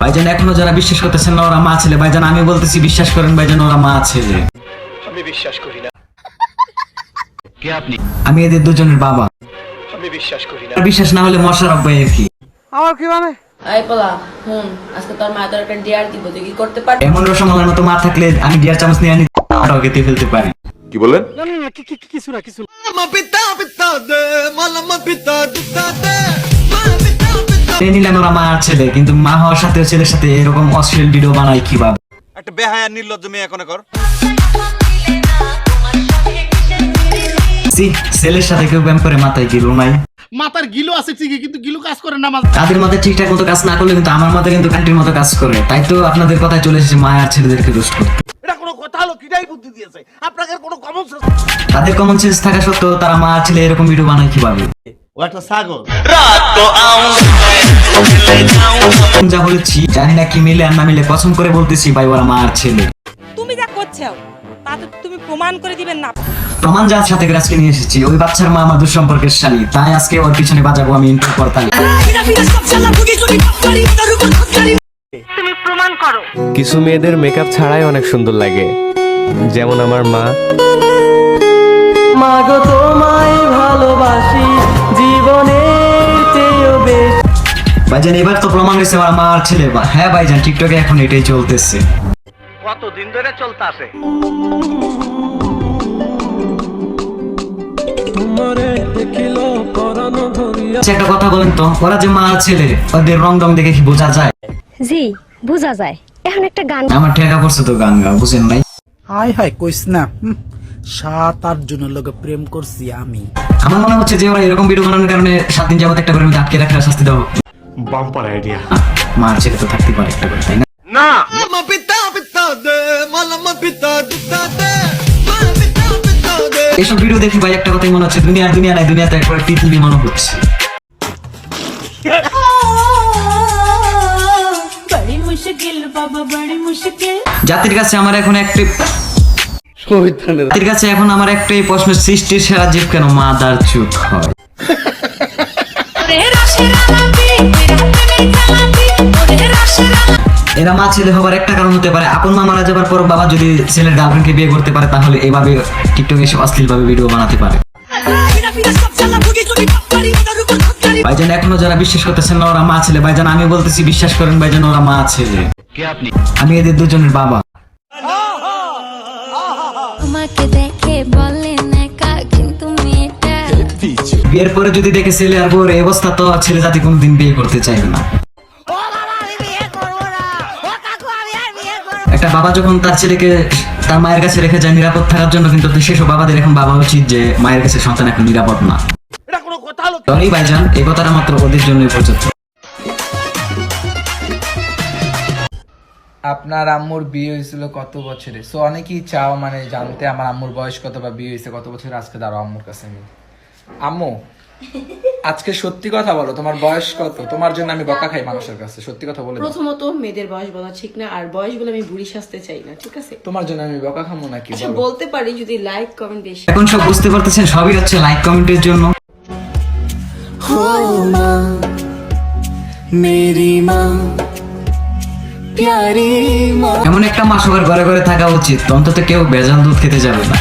ভাইজান এখনো যারা বিশ্বাস করতেছেন না ওরা মা ছেলে, ভাইজান আমি বলতেছি বিশ্বাস করেন ভাইজান ওরা মা ছেলে। আমি বিশ্বাস করি না। কে আপনি? আমি এদের দুজনের বাবা। আমি বিশ্বাস করি না। বিশ্বাস না হলে মশারফ ভাইয়ের কি? আমার কি মানে? এই পোলা হুন, আজকে তোর মা তোর একটা ডিয়ার দিব, তুই কি করতে পারবি? এমন রসমালার মতো মা থাকলে আমি ডিয়ার চামচ নিয়ে আনি কেটে ফেলতে পারি। কি বললেন? না না না, কিছু না কিছু না। মেনে নিলাম ওরা মা আর ছেলে, কিন্তু মা হওয়ার সাথে ছেলের সাথে এরকম অশ্লীল ভিডিও বানাই কিভাবে? একটা বেহায়া নির্লজ্জ মেয়ে এখন কর। ছেলের সাথে কেউ ব্যায়াম করে মাথায় গিলো নাই। মাথার গিলো আছে ঠিকই, কিন্তু গিলো কাজ করে না। তাদের মধ্যে ঠিকঠাক মতো কাজ না করলে কিন্তু আমার মধ্যে কিন্তু কান্ট্রির মতো কাজ করে। তাই তো আপনাদের কথায় চলে এসেছে মা আর ছেলেদেরকে রোস্ট করতে। এটা কোনো কথা হলো? কিটাই বুদ্ধি দিয়েছে? আপনাকে কোনো কমন সেন্স? তাদের কমন সেন্স থাকা সত্ত্বেও তারা মা আর ছেলে এরকম ভিডিও বানায় কিভাবে? ও একটা ছাগল। যা বলেছি জানি না কি মিলে আর না মিলে, কসম করে বলতেছি ভাই ওরা মা আর ছেলে। তুমি যা করছো তা তো তুমি প্রমাণ করে দিবেন না। প্রমাণ যার সাথে করে আজকে নিয়ে এসেছি, ওই বাচ্চার মা আমার দুঃসম্পর্কের শালী, তাই আজকে ওর পিছনে বাজাবো আমি ইন্টার করতালি। তুমি প্রমাণ করো। কিছু মেয়েদের মেকআপ ছাড়াই অনেক সুন্দর লাগে, যেমন আমার মা। মাগো তোমায় ভালোবাসি জীবনের চেয়েও বেশি। ভাইজান এবার তো প্রমাণ হয়েছে ওরা মা আর ছেলে। হ্যাঁ ভাইজান টিকটকে এখন এটাই চলতেছে। কতদিন ধরে চলতেছে? আচ্ছা, একটা কথা বলেন তো, ওরা যে মা আর ছেলে ওদের রং ডং দেখে কি বোঝা যায়? জি বোঝা যায়। এখন একটা গান আমার ঠেকা পড়ছে তো গান গা, বুঝেন নাই? হাই হাই কইস না, 7-8 জনের লোকে প্রেম করছি আমি। আমার মনে হচ্ছে যে ওরা এরকম ভিডিও বানানোর কারণে 7 দিন যাবত একটা করে আটকে রাখার শাস্তি দাও। Bumper idea. মা আর ছেলে তো থাকতে পারে একটা করে, তাই না? না। এসব ভিডিও দেখি ভাই একটা কথাই মনে হচ্ছে, দুনিয়া নাই, দুনিয়াতে একবার পৃথিবী মনে হচ্ছে। জাতির কাছে আমার এখন একটাই প্রশ্ন, সৃষ্টির সেরা জীব কেন মাদার চুপ হয়? এরা মা ছেলে হবার একটা কারণ হতে পারে, আপন মা মারা যাবার পর বাবা যদি ছেলের গার্লফ্রেন্ডকে বিয়ে করতে পারে তাহলে এভাবে টিকটকে এসব অশ্লীল ভাবে ভিডিও বানাতে পারে। ভাইজান এখনো যারা বিশ্বাস করতেছেন না ওরা মা ছেলে, ভাইজান আমি বলতেছি বিশ্বাস করেন ভাইজান ওরা মা ছেলে। কে আপনি? আমি এদের দুজনের বাবা। তোমাকে দেখে বলেন একা, কিন্তু মেয়েটা বিয়ের পরে যদি দেখে ছেলে আর বউর এই অবস্থা, তো ছেলে জাতি কোনদিন বিয়ে করতে চাইবে না। একটা বাবা যখন তার ছেলেকে তার মায়ের কাছে রেখে যায় নিরাপদ থাকার জন্য, কিন্তু সেসব বাবাদের এখন বাবা উচিত যে মায়ের কাছে সন্তান এখন নিরাপদ না। এটা কোনো কথা হলো? সরি ভাইজান, এই কথাটা মাত্র ওদের জন্যই প্রযোজ্য। আপনার আম্মুর বিয়ে হয়েছিল কত বছরে? সো অনেকেই চাও মানে জানতে আমার আম্মুর বয়স কত বা বিয়ে হয়েছে কত বছরে। আজকে দাঁড়াও আম্মুর কাছে আমি। আম্মু আজকে সত্যি কথা বলো, তোমার বয়স কত? তোমার জন্য আমি বকা খাই মানুষের কাছে, সত্যি কথা বলে দাও। প্রথমত মেয়েদের বয়স বলা ঠিক না, আর বয়স বলে আমি বুড়ি সাজতে চাই না, ঠিক আছে? তোমার জন্য আমি বকা খামো নাকি? আচ্ছা বলো। বলতে পারি যদি লাইক কমেন্ট বেশি। এখন সব বুঝতে পারতেছেন, সবই হচ্ছে লাইক কমেন্টের জন্য। এমন একটা মা সবার ঘরে ঘরে থাকা উচিত, অন্তত কেউ ভেজাল দুধ খেতে যাবে না।